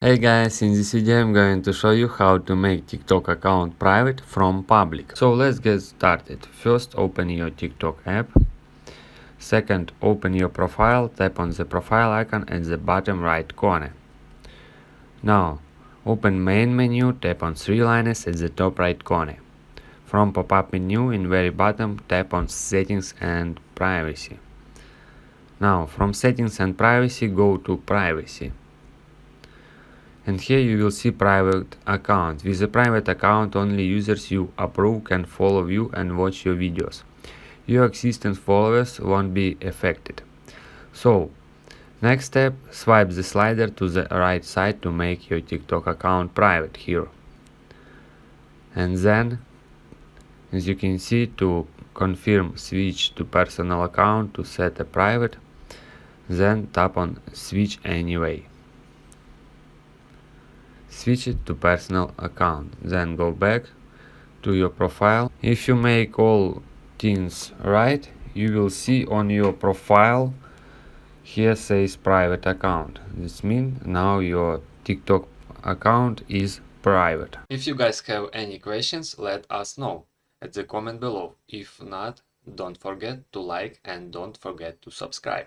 Hey guys, in this video I'm going to show you how to make TikTok account private from public. So let's get started. First, open your TikTok app. Second, open your profile, tap on the profile icon at the bottom right corner. Now, open main menu, tap on three lines at the top right corner. From pop-up menu in very bottom, tap on settings and privacy. Now, from settings and privacy, go to privacy. And here you will see private account. With a private account, only users you approve can follow you and watch your videos. Your existing followers won't be affected. So, next step, swipe the slider to the right side to make your TikTok account private here. And then, as you can see, to confirm switch to personal account to set a private, then tap on switch anyway. Switch it to personal account, then go back to your profile. If you make all things right, you will see on your profile here says private account. This means now your TikTok account is private. If you guys have any questions, let us know at the comment below. If not, don't forget to like and don't forget to subscribe.